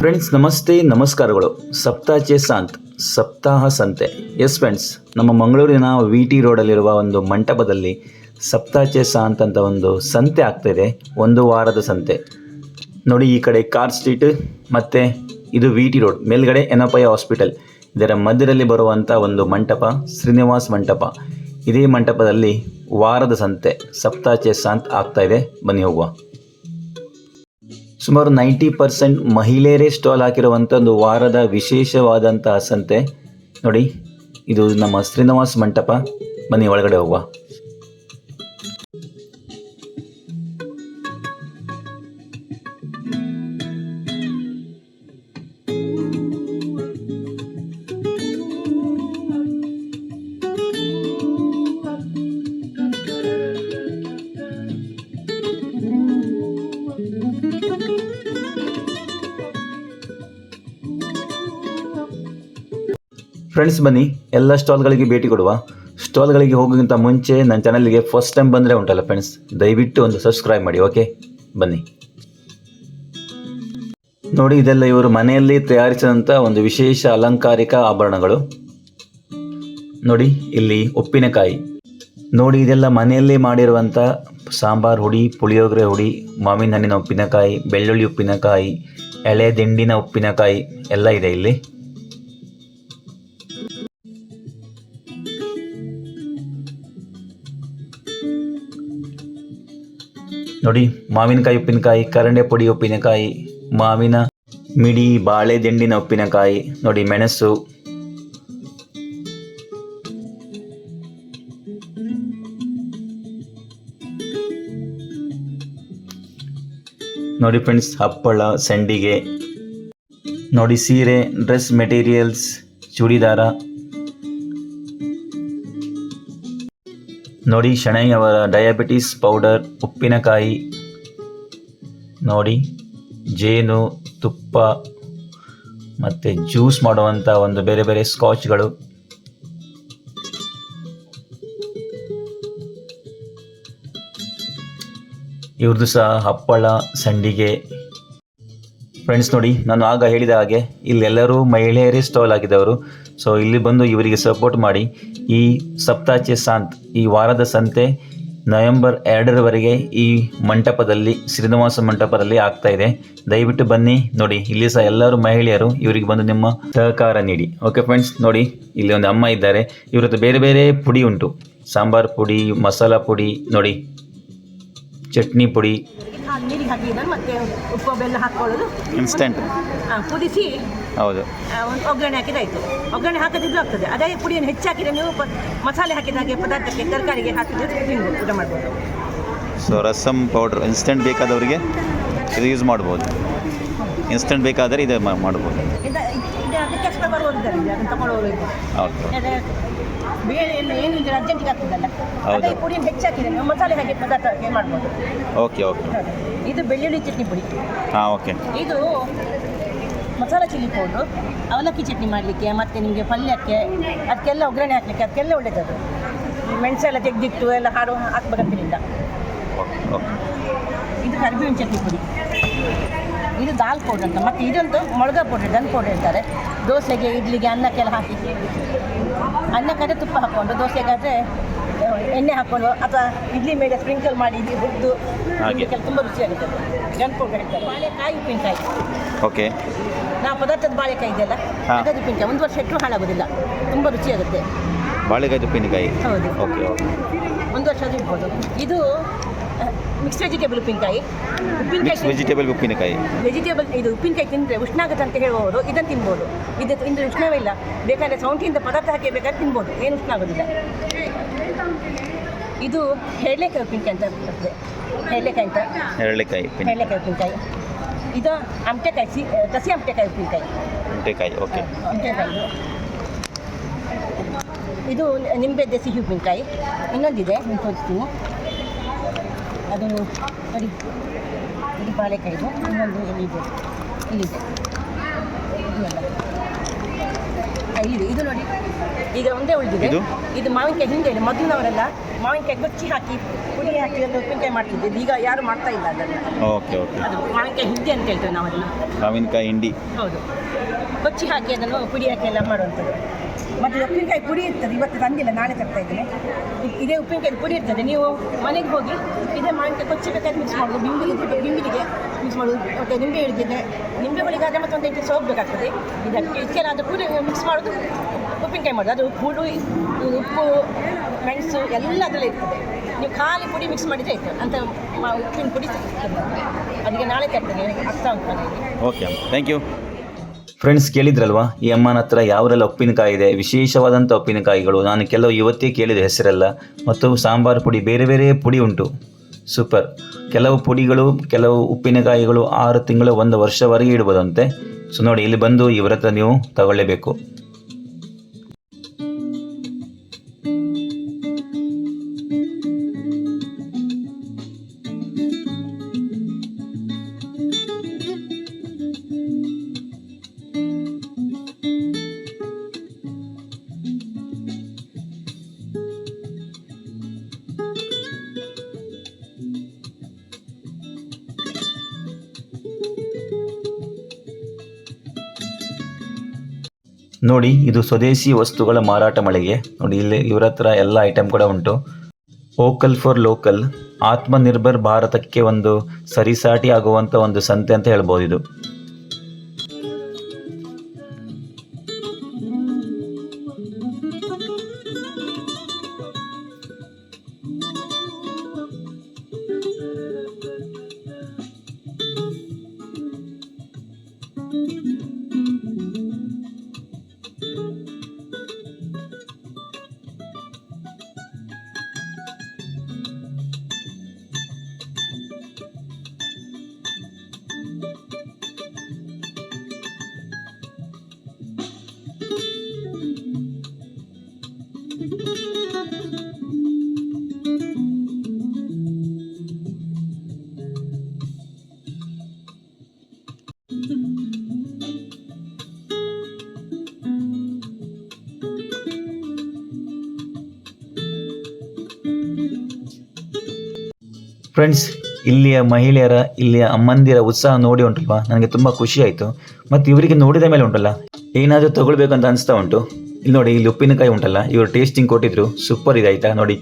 Friends ನಮಸ್ತೆ ನಮಸ್ಕಾರಗಳು. ಸಪ್ತಾಚೆ Santa ಸಪ್ತಾಹ ಸಂತೆ. ಎಸ್ ಫ್ರೆಂಡ್ಸ್, ನಮ್ಮ ಮಂಗಳೂರಿನ ವಿ ಟಿ ರೋಡಲ್ಲಿರುವ ಒಂದು ಮಂಟಪದಲ್ಲಿ ಸಪ್ತಾಚೆ ಸಾಂತ್ ಅಂತ ಒಂದು ಸಂತೆ ಆಗ್ತಾಯಿದೆ. ಒಂದು ವಾರದ ಸಂತೆ ನೋಡಿ. ಈ ಕಡೆ ಕಾರ್ ಸ್ಟ್ರೀಟ್ ಮತ್ತು ಇದು ವಿ ಟಿ ರೋಡ್, ಮೇಲ್ಗಡೆ ಎನಪಯ್ಯ ಹಾಸ್ಪಿಟಲ್, ಇದರ ಮಧ್ಯದಲ್ಲಿ ಬರುವಂಥ ಒಂದು ಮಂಟಪ ಶ್ರೀನಿವಾಸ್ ಮಂಟಪ. ಇದೇ ಮಂಟಪದಲ್ಲಿ ವಾರದ ಸಂತೆ ಸಪ್ತಾಚೆ ಸಾಂತ್ ಆಗ್ತಾಯಿದೆ. ಬನ್ನಿ ಹೋಗುವ. ಸುಮಾರು 90% ಮಹಿಳೆಯರೇ ಸ್ಟಾಲ್ ಹಾಕಿರುವಂಥ ಒಂದು ವಾರದ ವಿಶೇಷವಾದಂತಹ ಸಂತೆ ನೋಡಿ. ಇದು ನಮ್ಮ ಶ್ರೀನಿವಾಸ್ ಮಂಟಪ. ಬನ್ನಿ ಒಳಗಡೆ ಹೋಗುವ. ಫ್ರೆಂಡ್ಸ್ ಬನ್ನಿ, ಎಲ್ಲ ಸ್ಟಾಲ್ಗಳಿಗೆ ಭೇಟಿ ಕೊಡುವ. ಸ್ಟಾಲ್ಗಳಿಗೆ ಹೋಗೋಕ್ಕಿಂತ ಮುಂಚೆ ನನ್ನ ಚಾನಲ್ಗೆ ಫಸ್ಟ್ ಟೈಮ್ ಬಂದರೆ ಉಂಟಲ್ಲ ಫ್ರೆಂಡ್ಸ್, ದಯವಿಟ್ಟು ಒಂದು ಸಬ್ಸ್ಕ್ರೈಬ್ ಮಾಡಿ. ಓಕೆ ಬನ್ನಿ ನೋಡಿ. ಇದೆಲ್ಲ ಇವರು ಮನೆಯಲ್ಲಿ ತಯಾರಿಸಿದಂಥ ಒಂದು ವಿಶೇಷ ಅಲಂಕಾರಿಕ ಆಭರಣಗಳು ನೋಡಿ. ಇಲ್ಲಿ ಉಪ್ಪಿನಕಾಯಿ ನೋಡಿ, ಇದೆಲ್ಲ ಮನೆಯಲ್ಲೇ ಮಾಡಿರುವಂಥ ಸಾಂಬಾರು ಹುಡಿ, ಪುಳಿಯೋಗರೆ ಹುಡಿ, ಮಾವಿನ ಹಣ್ಣಿನ ಉಪ್ಪಿನಕಾಯಿ, ಬೆಳ್ಳುಳ್ಳಿ ಉಪ್ಪಿನಕಾಯಿ, ಎಳೆ ದಿಂಡಿನ ಉಪ್ಪಿನಕಾಯಿ ಎಲ್ಲ ಇದೆ ಇಲ್ಲಿ. ನೋಡಿ, ಮಾವಿನಕಾಯಿ ಉಪ್ಪಿನಕಾಯಿ, ಕರಂಡೆ ಪುಡಿ ಉಪ್ಪಿನಕಾಯಿ, ಮಾವಿನ ಮಿಡಿ, ಬಾಳೆ ದಿಂಡಿನ ಉಪ್ಪಿನಕಾಯಿ ನೋಡಿ, ಮೆಣಸು ನೋಡಿ ಫ್ರೆಂಡ್ಸ್, ಹಪ್ಪಳ, ಸಂಡಿಗೆ ನೋಡಿ, ಸೀರೆ, ಡ್ರೆಸ್ ಮೆಟೀರಿಯಲ್ಸ್, ಚೂಡಿದಾರ ನೋಡಿ, ಶಣೈ ಅವರ ಡಯಾಬಿಟಿಸ್ ಪೌಡರ್, ಉಪ್ಪಿನಕಾಯಿ ನೋಡಿ, ಜೇನು ತುಪ್ಪ ಮತ್ತು ಜ್ಯೂಸ್ ಮಾಡುವಂಥ ಒಂದು ಬೇರೆ ಬೇರೆ ಸ್ಕಾಚ್ಗಳು ಇವ್ರದ್ದು ಸಹ ಹಪ್ಪಳ, ಸಂಡಿಗೆ. ಫ್ರೆಂಡ್ಸ್ ನೋಡಿ, ನಾನು ಆಗ ಹೇಳಿದ ಹಾಗೆ ಇಲ್ಲೆಲ್ಲರೂ ಮಹಿಳೆಯರೇ ಸ್ಟಾಲ್ ಆಗಿದ್ದವರು. ಸೊ ಇಲ್ಲಿ ಬಂದು ಇವರಿಗೆ ಸಪೋರ್ಟ್ ಮಾಡಿ. ಈ ಸಪ್ತಾಚೆ ಸಾಂತ್, ಈ ವಾರದ ಸಂತೆ ನವೆಂಬರ್ 2ರವರೆಗೆ ಈ ಮಂಟಪದಲ್ಲಿ, ಶ್ರೀನಿವಾಸ ಮಂಟಪದಲ್ಲಿ ಆಗ್ತಾ ಇದೆ. ದಯವಿಟ್ಟು ಬನ್ನಿ ನೋಡಿ. ಇಲ್ಲಿ ಸಹ ಎಲ್ಲರೂ ಮಹಿಳೆಯರು, ಇವರಿಗೆ ಬಂದು ನಿಮ್ಮ ಸಹಕಾರ ನೀಡಿ. ಓಕೆ ಫ್ರೆಂಡ್ಸ್ ನೋಡಿ, ಇಲ್ಲಿ ಒಂದು ಅಮ್ಮ ಇದ್ದಾರೆ. ಇವ್ರ ಹತ್ರ ಬೇರೆ ಬೇರೆ ಪುಡಿ ಉಂಟು. ಸಾಂಬಾರು ಪುಡಿ, ಮಸಾಲ ಪುಡಿ ನೋಡಿ, ಚಟ್ನಿ ಪುಡಿ, ನೀರಿಗೆ ಹಾಕಿದ ಮತ್ತೆ ಉಪ್ಪು ಬೆಲ್ಲ ಹಾಕ್ಕೊಳ್ಳೋದು, ಇನ್ಸ್ಟೆಂಟ್ ಕುದಿಸಿ ಹೌದು ಒಂದು ಒಗ್ಗರಣೆ ಹಾಕಿದಾಯಿತು. ಒಗ್ಗರಣೆ ಹಾಕಿದ್ದು ಆಗ್ತದೆ. ಅದೇ ಪುಡಿಯನ್ನು ಹೆಚ್ಚು ಹಾಕಿದರೆ ನೀವು ಮಸಾಲೆ ಹಾಕಿದ ಹಾಗೆ ಪದಾರ್ಥಕ್ಕೆ, ತರಕಾರಿಗೆ ಹಾಕಿದ್ರೆ ತಿನ್ಬೋದು, ಊಟ ಮಾಡ್ಬೋದು. ಸೊ ರಸಮ್ ಪೌಡ್ರ್ ಇನ್ಸ್ಟೆಂಟ್ ಬೇಕಾದವರಿಗೆ ಇದು ಯೂಸ್ ಮಾಡ್ಬೋದು. ಇನ್ಸ್ಟೆಂಟ್ ಬೇಕಾದರೆ ಇದು ಮಾಡ್ಬೋದು. ಅದಕ್ಕೆ ಎಕ್ಸ್ಟ್ರಾ ಬರುವುದಿಲ್ಲ, ಅದನ್ನು ತಗೊಳ್ಳೋರು ಇದೆ. ಬೇಳೆ ಏನಿದ್ರೆ ಅರ್ಜೆಂಟಿಗೆ ಆಗ್ತದಲ್ಲ, ಅದೇ ಪುಡಿಯನ್ನು ಹೆಚ್ಚಾಕಿದ್ರೆ ನೀವು ಮಸಾಲೆ ಹಾಕಿ ಪದಾರ್ಥಕ್ಕೆ ಮಾಡ್ಬೋದು. Okay okay. ಇದು ಬೆಳ್ಳುಳ್ಳಿ ಚಟ್ನಿ ಪುಡಿ. ಹಾಂ ಓಕೆ. ಇದು ಮಸಾಲ ಚಿಲ್ಲಿ ಪೌಡ್ರು, ಅವಲಕ್ಕಿ ಚಟ್ನಿ ಮಾಡಲಿಕ್ಕೆ, ಮತ್ತು ನಿಮಗೆ ಪಲ್ಯಕ್ಕೆ, ಅದಕ್ಕೆಲ್ಲ ಒಗ್ಗರಣೆ ಹಾಕಲಿಕ್ಕೆ, ಅದಕ್ಕೆಲ್ಲ ಒಳ್ಳೆಯದು. ಮೆಣಸೆಲ್ಲ ತೆಗೆದಿಟ್ಟು ಎಲ್ಲ ಹಾಕಬೇಕಂತಿಲ್ಲ. ಇದು ಕರಿಬೇವಿನ ಚಟ್ನಿ ಪುಡಿ. ಇದು ದಾಲ್ ಪೌಡ್ರ್ ಅಂತ. ಮತ್ತು ಇದೊಂದು ಮೊಳಗ ಪೌಡ್ರ್, ಡನ್ ಪೌಡ್ರ್ ಹೇಳ್ತಾರೆ. ದೋಸೆಗೆ, ಇಡ್ಲಿಗೆ, ಅನ್ನಕ್ಕೆಲ್ಲ ಹಾಕಿ, ಅನ್ನಕ್ಕಾದರೆ ತುಪ್ಪ ಹಾಕ್ಕೊಂಡು, ದೋಸೆಗಾದರೆ ಎಣ್ಣೆ ಹಾಕ್ಕೊಂಡು, ಅಥವಾ ಇಡ್ಲಿ ಮೇಲೆ ಸ್ಪ್ರಿಂಕಲ್ ಮಾಡಿ ಇಲ್ಲಿ ಹುರಿದು ಇದಕ್ಕೆಲ್ಲ ತುಂಬ ರುಚಿಯಾಗುತ್ತೆ. ಡನ್ ಪೌಡ್ರ್ ಹೇಳ್ತಾರೆ. ಬಾಳೆಕಾಯಿ ಉಪ್ಪಿನಕಾಯಿ. ಓಕೆ. ನಾವು ಪದಾರ್ಥದ ಬಾಳೆಕಾಯಿ ಇದೆಯಲ್ಲ, ಅದರ ಉಪ್ಪಿನಕಾಯಿ 1 ವರ್ಷ ಇಟ್ಟರು ಹಾಳಾಗೋದಿಲ್ಲ, ತುಂಬ ರುಚಿಯಾಗುತ್ತೆ. ಬಾಳೆಕಾಯಿ ಉಪ್ಪಿನಕಾಯಿ. ಹೌದು. Okay okay. 1 ವರ್ಷ ಅದು ಇಡ್ಬೋದು. ಇದು ಮಿಕ್ಸ್ ವೆಜಿಟೇಬಲ್ ಉಪ್ಪಿನಕಾಯಿ. ವೆಜಿಟೇಬಲ್ ಉಪ್ಪಿನಕಾಯಿ. ವೆಜಿಟೇಬಲ್ ಇದು ಉಪ್ಪಿನಕಾಯಿ ತಿಂದರೆ ಉಷ್ಣ ಆಗುತ್ತೆ ಅಂತ ಹೇಳುವವರು ಇದನ್ನು ತಿನ್ಬೋದು. ಇದು ತಿಂದರೆ ಉಷ್ಣವೇ ಇಲ್ಲ. ಬೇಕಾದರೆ ಸೌಂಟಿಂದ ಪದಾರ್ಥ ಹಾಕಿ ಬೇಕಾದ್ರೆ ತಿನ್ಬೋದು, ಏನು ಉಷ್ಣ ಆಗೋದಿಲ್ಲ. ಇದು ಹೆರಳೆಕಾಯಿ ಉಪ್ಪಿನಕಾಯಿ ಅಂತ ಬರ್ತದೆ. ಹೆರಳೆಕಾಯಿ ಅಂತ, ಹೆರಳೆಕಾಯಿ ಉಪ್ಪಿನಕಾಯಿ. ಇದು ಆಮಟೆಕಾಯಿ, ಕಸಿ ಆಮಟೆಕಾಯಿ ಉಪ್ಪಿನಕಾಯಿ. ಓಕೆ. ಆಮಟೆಕಾಯಿ. ಇದು ನಿಂಬೆದ್ದೆ ಸಿಹಿ ಉಪ್ಪಿನಕಾಯಿ. ಇನ್ನೊಂದಿದೆ, ನಾನು ತೋರಿಸ್ತೀನಿ. ಅದು ನೋಡಿ, ಇದು ಬಾಳೆಕಾಯಿದು. ಇನ್ನೊಂದು ಇಲ್ಲಿದೆ. ಇದೆಲ್ಲ ಇದು ನೋಡಿ ಈಗ ಒಂದೇ ಉಳಿದಿದೆ. ಇದು? ಇದು ಮಾವಿನಕಾಯಿ ಹಿಂದೆ ಮೊದಲಿನವರೆಲ್ಲ ಮಾವಿನಕಾಯಿ ಗೊಚ್ಚಿ ಹಾಕಿ ಪುಡಿ ಹಾಕಿ ಒಂದು ಉಪ್ಪಿನಕಾಯಿ ಮಾಡ್ತಿದ್ದೆ. ಈಗ ಯಾರು ಮಾಡ್ತಾ ಇಲ್ಲ ಅದನ್ನು. Okay okay. ಅದು ಮಾವಿನಕಾಯಿ ಹಿಂದೆ ಅಂತ ಹೇಳ್ತೇವೆ ನಾವು ಅದನ್ನು. ಮಾವಿನಕಾಯಿ ಹಿಂಡಿ. ಹೌದು, ಕೊಚ್ಚಿ ಹಾಕಿ ಅದನ್ನು ಪುಡಿ ಹಾಕಿ ಎಲ್ಲ ಮಾಡುವಂಥದ್ದು. ಮತ್ತು ಉಪ್ಪಿನಕಾಯಿ ಪುಡಿ ಇರ್ತದೆ, ಇವತ್ತು ತಂದಿಲ್ಲ, ನಾಳೆ ತರ್ತಾ ಇದ್ದೇನೆ. ಇದೇ ಉಪ್ಪಿನಕಾಯಿ ಪುಡಿ ಇರ್ತದೆ. ನೀವು ಮನೆಗೆ ಹೋಗಿ ಇದೇ ಮಾವಿನಕಾಯಿ ಕೊಚ್ಚಿ ಬೇಕಾದ್ರೆ ಮಿಕ್ಸ್ ಮಾಡೋದು, ಬಿಂಬಿಲಿಗೆ ಮಿಕ್ಸ್ ಮಾಡೋದು. ಮತ್ತು ನಿಂಬೆ ಹಿಡಿದಿದೆ, ನಿಂಬೆ ಹುಳಿಗಾದರೆ ಮತ್ತೊಂದು ಇಂಟು ಹೋಗಬೇಕಾಗ್ತದೆ. ಇದಕ್ಕೆಲ್ಲ ಅದು ಪುಡಿ ಮಿಕ್ಸ್ ಮಾಡೋದು, ಉಪ್ಪಿನಕಾಯಿ ಮಾಡೋದು. ಅದು ಹುಳು, ಉಪ್ಪು, ಮೆಣಸು ಎಲ್ಲ ಅದರಲ್ಲೇ ಇರ್ತದೆ. ನೀವು ಖಾಲಿ ಪುಡಿ ಮಿಕ್ಸ್ ಮಾಡಿದರೆ ಆಯಿತು ಅಂತ ಉಪ್ಪಿನ ಪುಡಿ ಸಿಗ್ತದೆ. ಅದಕ್ಕೆ ನಾಳೆ ತರ್ತೇನೆ, ಆಗ್ತಾ ಉಂಟು ಮನೆಯಲ್ಲಿ. Okay, thank you. ಫ್ರೆಂಡ್ಸ್, ಕೇಳಿದ್ರಲ್ವಾ ಈ ಅಮ್ಮನ ಹತ್ರ ಯಾವರೆಲ್ಲ ಉಪ್ಪಿನಕಾಯಿ ಇದೆ, ವಿಶೇಷವಾದಂಥ ಉಪ್ಪಿನಕಾಯಿಗಳು. ನಾನು ಕೆಲವು ಇವತ್ತೇ ಕೇಳಿದೆ ಹೆಸರೆಲ್ಲ. ಮತ್ತು ಸಾಂಬಾರು ಪುಡಿ, ಬೇರೆ ಬೇರೆ ಪುಡಿ ಉಂಟು. ಸೂಪರ್. ಕೆಲವು ಪುಡಿಗಳು, ಕೆಲವು ಉಪ್ಪಿನಕಾಯಿಗಳು 6 ತಿಂಗಳು 1 ವರ್ಷವರೆಗೆ ಇಡ್ಬೋದಂತೆ. ಸೊ ನೋಡಿ, ಇಲ್ಲಿ ಬಂದು ಇವರ ಹತ್ರ ನೀವು ತಗೊಳ್ಳೇಬೇಕು. ನೋಡಿ, ಇದು ಸ್ವದೇಶಿ ವಸ್ತುಗಳ ಮಾರಾಟ ಮಳಿಗೆ. ನೋಡಿ, ಇಲ್ಲಿ ಇವರ ಹತ್ರ ಎಲ್ಲ ಐಟಮ್ ಕೂಡ ಉಂಟು. ವೋಕಲ್ ಫಾರ್ ಲೋಕಲ್, ಆತ್ಮನಿರ್ಭರ್ ಭಾರತಕ್ಕೆ ಒಂದು ಸರಿಸಾಟಿ ಆಗುವಂಥ ಒಂದು ಸಂತೆ ಅಂತ ಹೇಳ್ಬೋದು ಇದು. ಫ್ರೆಂಡ್ಸ್, ಇಲ್ಲಿಯ ಮಹಿಳೆಯರ, ಇಲ್ಲಿಯ ಅಮ್ಮಂದಿರ ಉತ್ಸಾಹ ನೋಡಿ ಉಂಟಲ್ವಾ, ನನಗೆ ತುಂಬ ಖುಷಿ ಆಯಿತು. ಮತ್ತು ಇವರಿಗೆ ನೋಡಿದ ಮೇಲೆ ಉಂಟಲ್ಲ, ಏನಾದರೂ ತೊಗೊಳ್ಬೇಕಂತ ಅನಿಸ್ತಾ ಉಂಟು. ಇಲ್ಲಿ ನೋಡಿ, ಇಲ್ಲಿ ಉಪ್ಪಿನಕಾಯಿ ಉಂಟಲ್ಲ, ಇವರು ಟೇಸ್ಟಿಂಗ್ ಕೊಟ್ಟಿದ್ರು, ಸೂಪರ್ ಇದೆ ಆಯಿತಾ. ನೋಡಿ,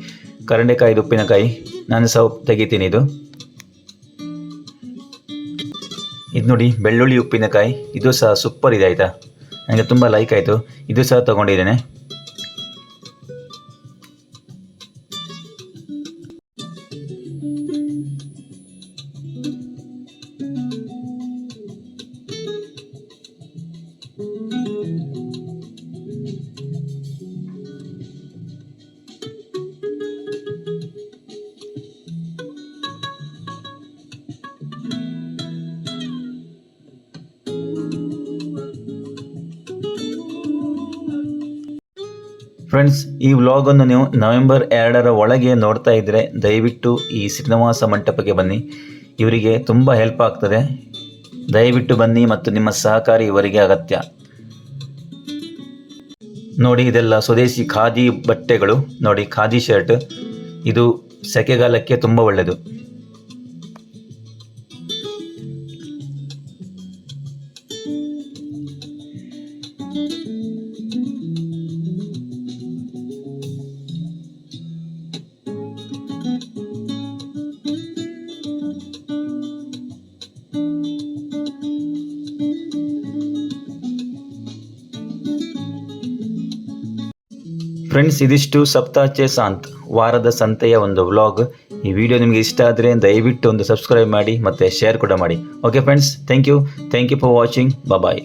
ಕರಂಡೆಕಾಯಿದು ಉಪ್ಪಿನಕಾಯಿ, ನಾನು ಸಹ ತೆಗಿತೀನಿ. ಇದು ನೋಡಿ, ಬೆಳ್ಳುಳ್ಳಿ ಉಪ್ಪಿನಕಾಯಿ, ಇದು ಸಹ ಸೂಪರ್ ಇದೆ ಆಯಿತಾ. ನನಗೆ ತುಂಬ ಲೈಕ್ ಆಯಿತು. ಇದು ಸಹ ತೊಗೊಂಡಿದ್ದೇನೆ. ಫ್ರೆಂಡ್ಸ್, ಈ ವ್ಲಾಗನ್ನು ನೀವು ನವೆಂಬರ್ 2 ಒಳಗೆ ನೋಡ್ತಾ ಇದ್ದರೆ ದಯವಿಟ್ಟು ಈ ಶ್ರೀನಿವಾಸ ಮಂಟಪಕ್ಕೆ ಬನ್ನಿ. ಇವರಿಗೆ ತುಂಬ ಹೆಲ್ಪ್ ಆಗ್ತದೆ. ದಯವಿಟ್ಟು ಬನ್ನಿ ಮತ್ತು ನಿಮ್ಮ ಸಹಕಾರ ಇವರಿಗೆ ಅಗತ್ಯ. ನೋಡಿ, ಇದೆಲ್ಲ ಸ್ವದೇಶಿ ಖಾದಿ ಬಟ್ಟೆಗಳು. ನೋಡಿ, ಖಾದಿ ಶರ್ಟ್, ಇದು ಸೆಕೆಗಾಲಕ್ಕೆ ತುಂಬ ಒಳ್ಳೆಯದು. ಫ್ರೆಂಡ್ಸ್, ಇದಿಷ್ಟು ಸಪ್ತಾಹಚೆ ಸಾಂತ್ ವಾರದ ಸಂತೆಯ ಒಂದು ವ್ಲಾಗ್. ಈ ವಿಡಿಯೋ ನಿಮಗೆ ಇಷ್ಟ ಆದರೆ ದಯವಿಟ್ಟು ಒಂದು ಸಬ್ಸ್ಕ್ರೈಬ್ ಮಾಡಿ ಮತ್ತು ಶೇರ್ ಕೂಡ ಮಾಡಿ. Okay friends, thank you for watching. Bye.